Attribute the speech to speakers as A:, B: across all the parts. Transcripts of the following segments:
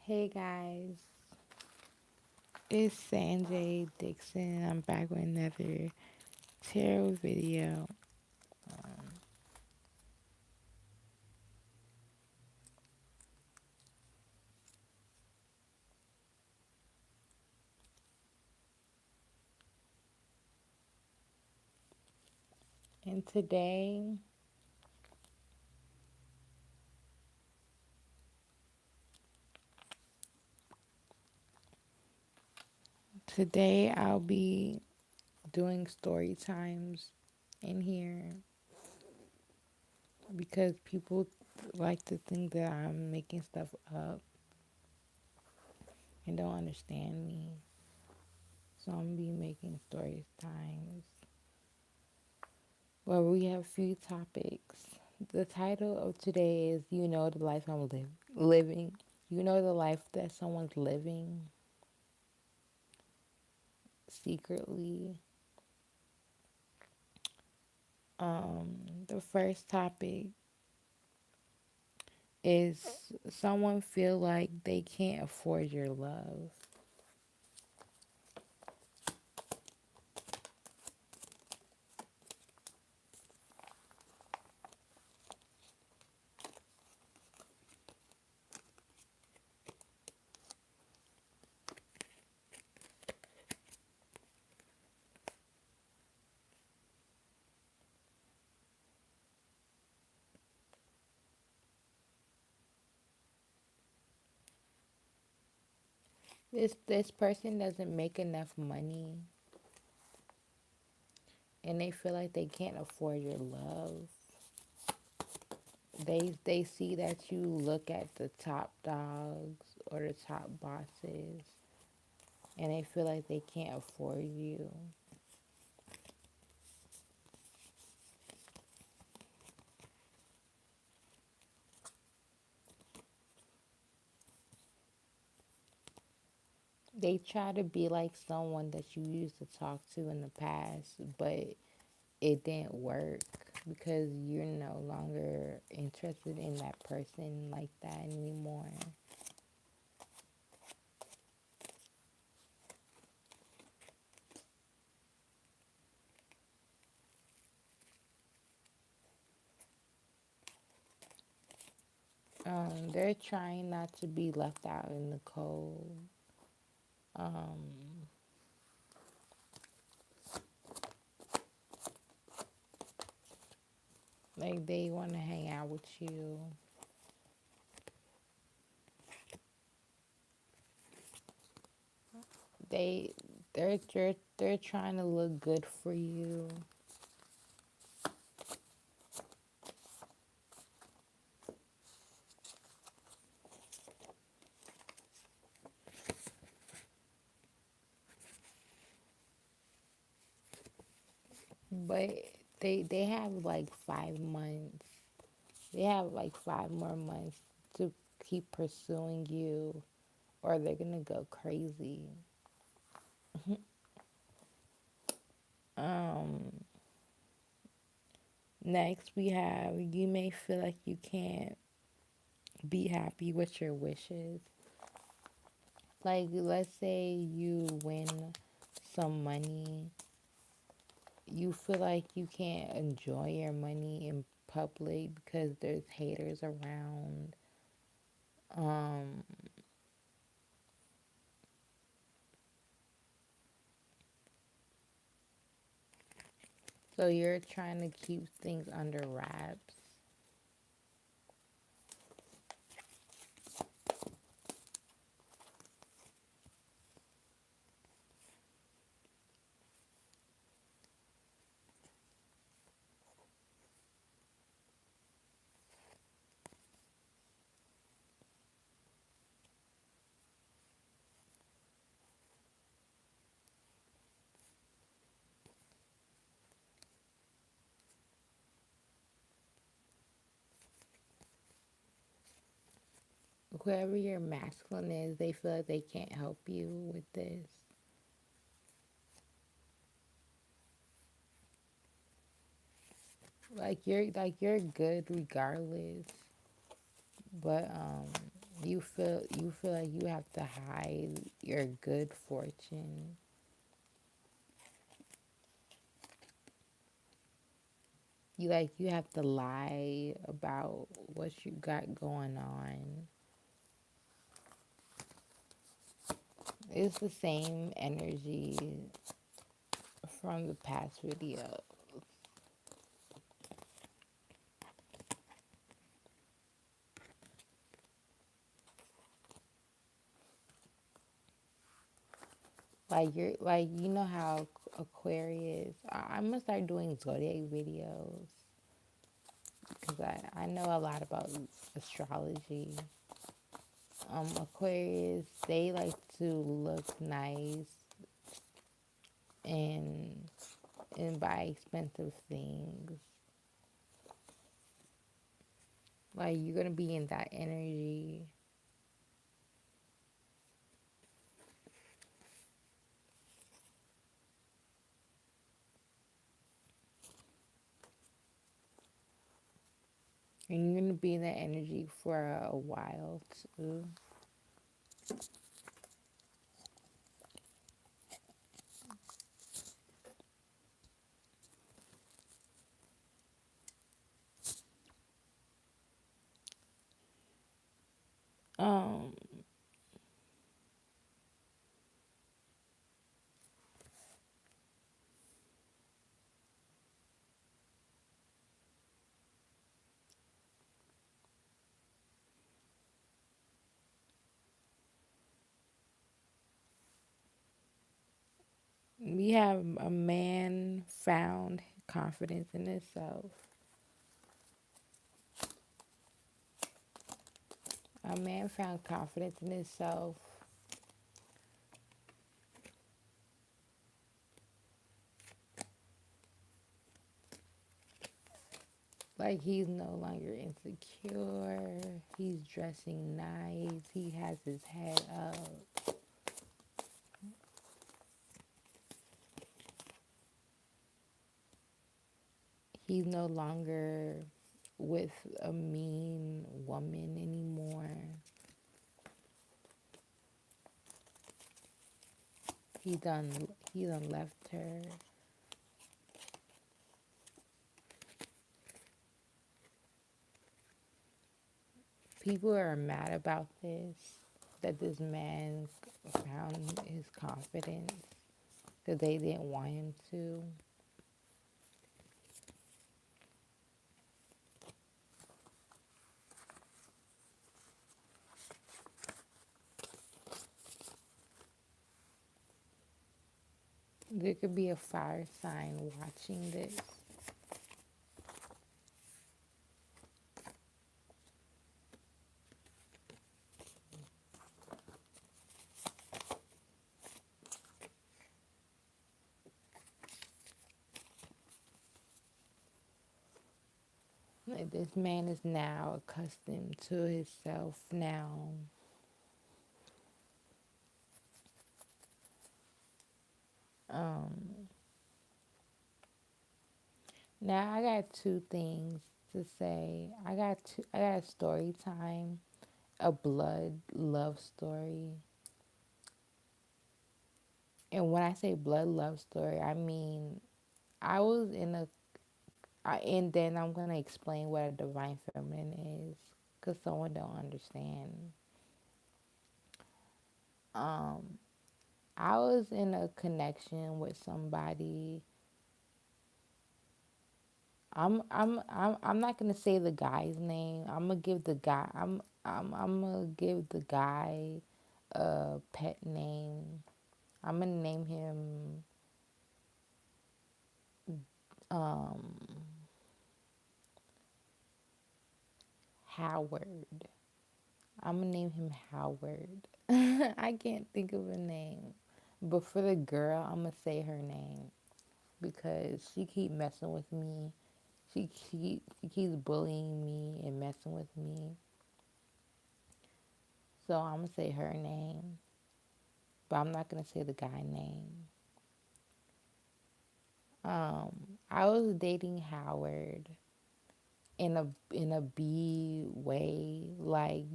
A: Hey guys, it's Sanjay Dixon. I'm back with another tarot video. And today I'll be doing story times in here because people like to think that I'm making stuff up and don't understand me. So I'm gonna be making story times. Well, we have a few topics. The title of today is "You Know the Life I'm Living." You know the life that someone's living secretly. The first topic is someone feel like they can't afford your love. This person doesn't make enough money and they feel like they can't afford your love. They see that you look at the top dogs or the top bosses and they feel like they can't afford you. They try to be like someone that you used to talk to in the past, but it didn't work because you're no longer interested in that person like that anymore. They're trying not to be left out in the cold. Like they want to hang out with you. They they're trying to look good for you. But they have like 5 months. They have like 5 more months to keep pursuing you or they're gonna go crazy. Next we have you may feel like you can't be happy with your wishes. Like let's say you win some money. You feel like you can't enjoy your money in public because there's haters around. So you're trying to keep things under wraps. Whoever your masculine is, they feel like they can't help you with this. Like you're good regardless, but You feel like you have to hide your good fortune. You have to lie about what you got going on. It's the same energy from the past video. Like you know how Aquarius. I'm gonna start doing zodiac videos because I know a lot about astrology. Aquarius, they like to look nice and buy expensive things. Like you're gonna be in that energy. And you're gonna be in that energy for a while too. Um, we have a man found confidence in himself. A man found confidence in himself. Like he's no longer insecure. He's dressing nice. He has his head up. He's no longer with a mean woman anymore. He done he done left her. People are mad about this, that this man found his confidence, that they didn't want him to. There could be a fire sign watching this. Like this man is now accustomed to himself now. Um, Now I got two things to say. I got a story time, a blood love story. And when I say blood love story, I mean I was in a and then I'm gonna explain what a divine feminine is, cause someone don't understand. Um, I was in a connection with somebody. I'm not gonna say the guy's name. I'm gonna give the guy. I'm gonna give the guy a pet name. I'm gonna name him um Howard. I'm gonna name him Howard. I can't think of a name. But for the girl, I'm gonna say her name because she keep messing with me. She keeps bullying me and messing with me. So I'm gonna say her name, but I'm not gonna say the guy name. I was dating Howard. in a B way, like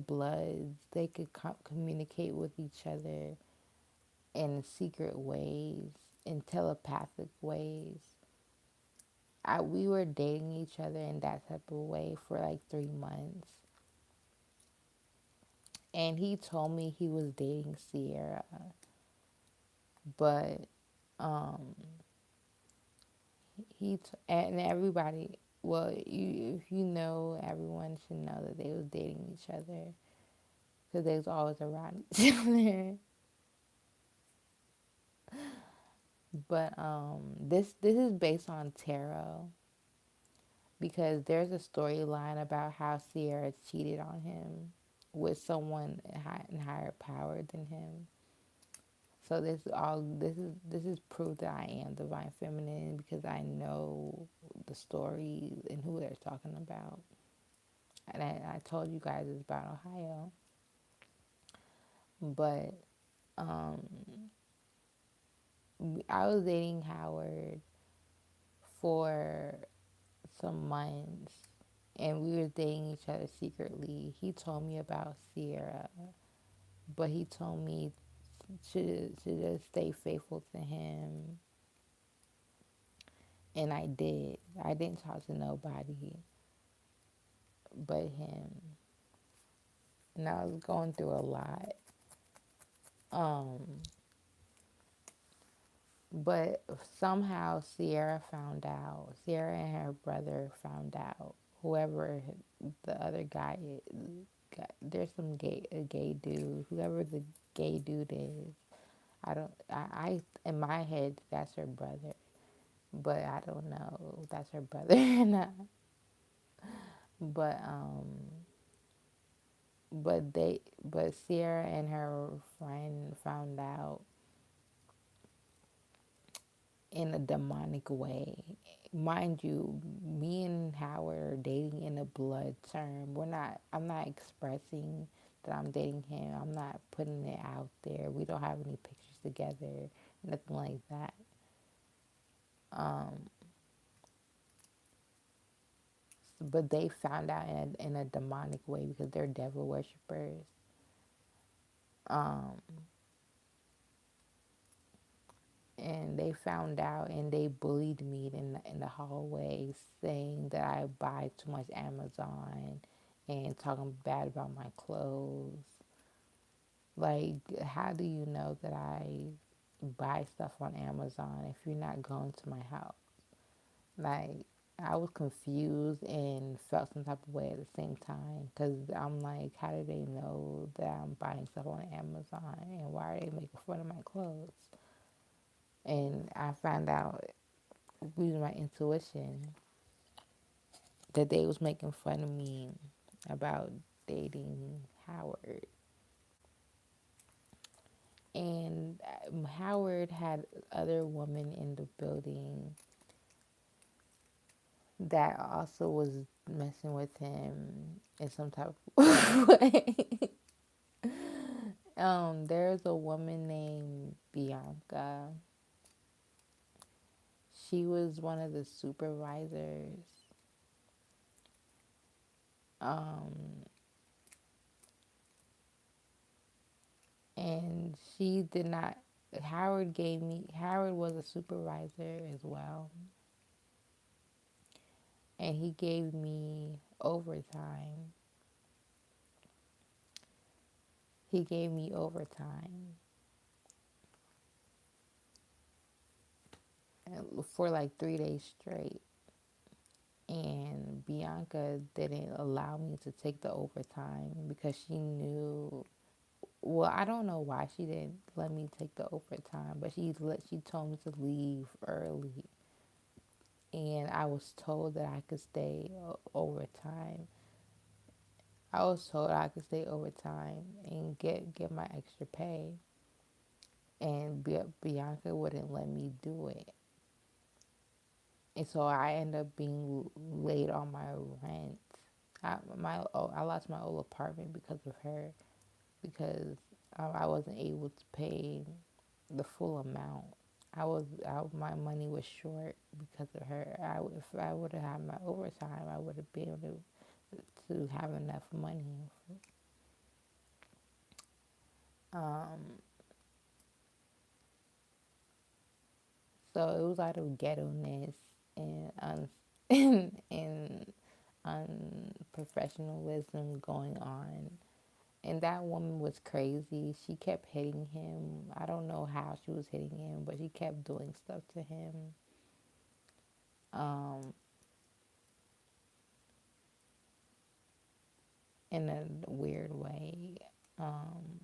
A: bloods, they could communicate with each other in secret ways, in telepathic ways. We were dating each other in that type of way for like 3 months, and he told me he was dating Sierra, but um, and everybody. Well, if you know, everyone should know that they was dating each other because they was always around each other. But this is based on tarot because there's a storyline about how Sierra cheated on him with someone in higher power than him. So this is proof that I am divine feminine because I know the story and who they're talking about. And I told you guys it's about Ohio, but um, I was dating Howard for some months, and we were dating each other secretly. He told me about Sierra, but he told me to just stay faithful to him, and I did. I didn't talk to nobody but him, and I was going through a lot. Um, but somehow Sierra found out. Sierra and her brother found out. Whoever the other guy is, there's some a gay dude. Whoever the gay dude is, I don't. In my head that's her brother, but I don't know if that's her brother or not. But but Sierra and her friend found out in a demonic way. Mind you, me and Howard are dating in a blood term. I'm not expressing that I'm dating him. I'm not putting it out there. We don't have any pictures together, nothing like that. Um, but they found out in a demonic way because they're devil worshippers. Um, and they found out and they bullied me in the hallway saying that I buy too much Amazon and talking bad about my clothes. Like, how do you know that I buy stuff on Amazon if you're not going to my house? Like, I was confused and felt some type of way at the same time because I'm like, how do they know that I'm buying stuff on Amazon and why are they making fun of my clothes? And I found out using my intuition that they was making fun of me about dating Howard. And Howard had other women in the building that also was messing with him in some type of way. There's a woman named Bianca. She was one of the supervisors. Um, and she did not. Howard was a supervisor as well, and he gave me overtime. He gave me overtime for like 3 days straight. And Bianca didn't allow me to take the overtime because she knew. Well, I don't know why she didn't let me take the overtime, but she told me to leave early, and I was told that I could stay overtime. I was told I could stay overtime and get my extra pay, and Bianca wouldn't let me do it. And so I ended up being late on my rent. I lost my old apartment because of her because I wasn't able to pay the full amount. my money was short because of her. If I would have had my overtime, I would have been able to have enough money. Um, so it was a lot of ghetto-ness and and unprofessionalism going on. And that woman was crazy. She kept hitting him. I don't know how she was hitting him, but she kept doing stuff to him. Um, in a weird way. Um,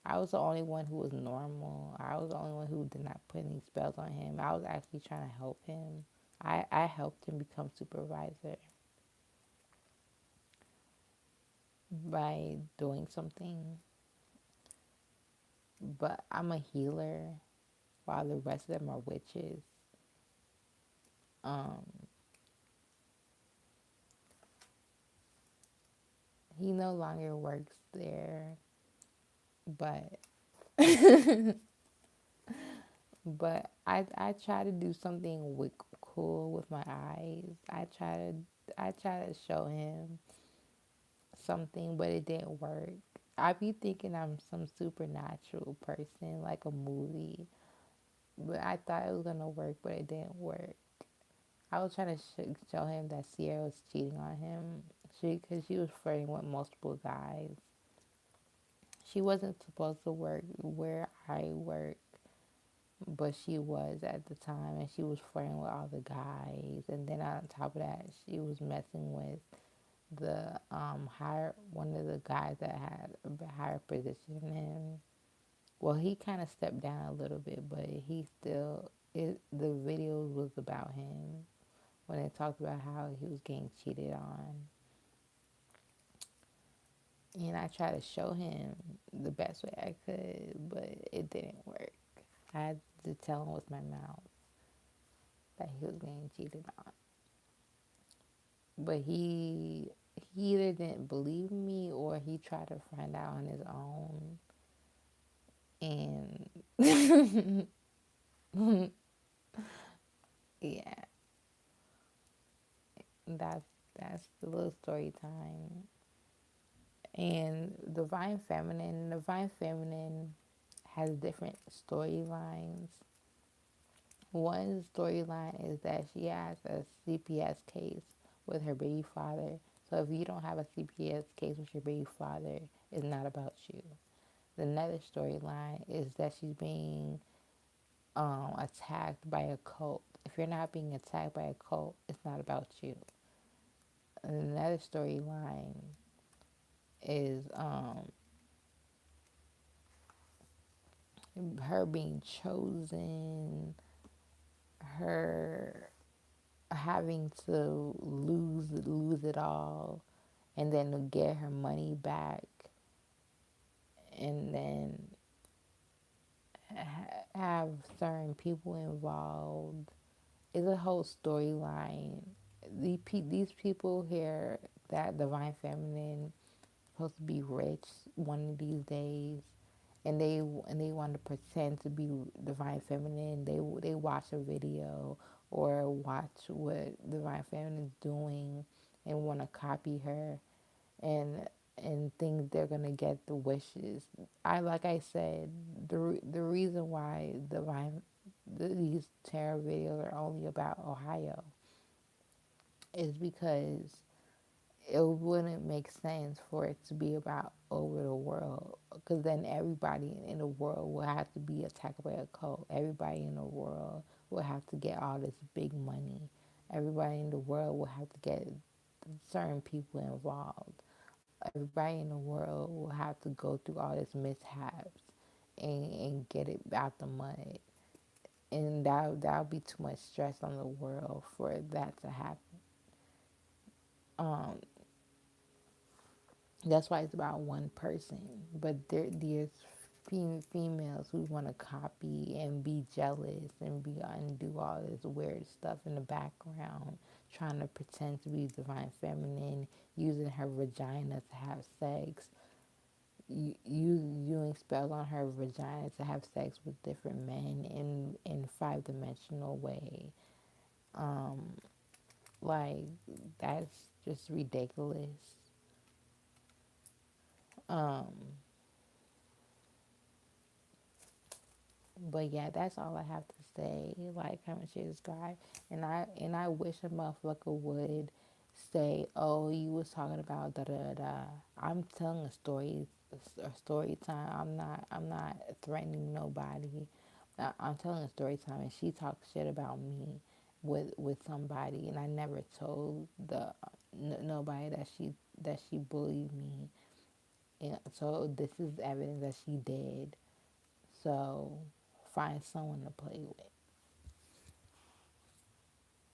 A: I was the only one who was normal. I was the only one who did not put any spells on him. I was actually trying to help him. I helped him become supervisor by doing something. But I'm a healer while the rest of them are witches. Um, he no longer works there, but I try to do something cool with my eyes. I try to show him something, but it didn't work. I be thinking I'm some supernatural person, like a movie, but I thought it was gonna work, but it didn't work. I was trying to show him that Sierra was cheating on him, because she was flirting with multiple guys. She wasn't supposed to work where I work, but she was at the time, and she was flirting with all the guys. And then on top of that, she was messing with the higher one of the guys that had a higher position than him. Well, he kind of stepped down a little bit, but he still the videos was about him when they talked about how he was getting cheated on. And I tried to show him the best way I could, but it didn't work. I had to tell him with my mouth that he was getting cheated on. But he either didn't believe me or he tried to find out on his own. And yeah, that's that's the little story time. And Divine Feminine has different storylines. One storyline is that she has a CPS case with her baby father. So if you don't have a CPS case with your baby father, it's not about you. Another storyline is that she's being attacked by a cult. If you're not being attacked by a cult, it's not about you. Another storyline is her being chosen, her having to lose it all, and then to get her money back, and then have certain people involved. It's a whole storyline. These people here, that Divine Feminine, supposed to be rich one of these days, and they want to pretend to be Divine Feminine. They watch a video or watch what Divine Feminine is doing and want to copy her, and think they're gonna get the wishes. Like I said, the reason why these tarot videos are only about Ohio is because it wouldn't make sense for it to be about over the world, because then everybody in the world will have to be attacked by a cult. Everybody in the world will have to get all this big money. Everybody in the world will have to get certain people involved. Everybody in the world will have to go through all this mishaps and get it out the mud. And that'll be too much stress on the world for that to happen. Um, That's why it's about one person. But there's females who want to copy and be jealous and do all this weird stuff in the background, trying to pretend to be Divine Feminine, using her vagina to have sex. using spells on her vagina to have sex with different men in 5 dimensional way. Um, like that's just ridiculous. Um, but yeah, that's all I have to say. Like, comment, share, subscribe, and I wish a motherfucker would say, "Oh, you was talking about da da da." I'm telling a story time. I'm not threatening nobody. I'm telling a story time, and she talks shit about me with somebody, and I never told nobody that she bullied me, and so this is evidence that she did. So find someone to play with.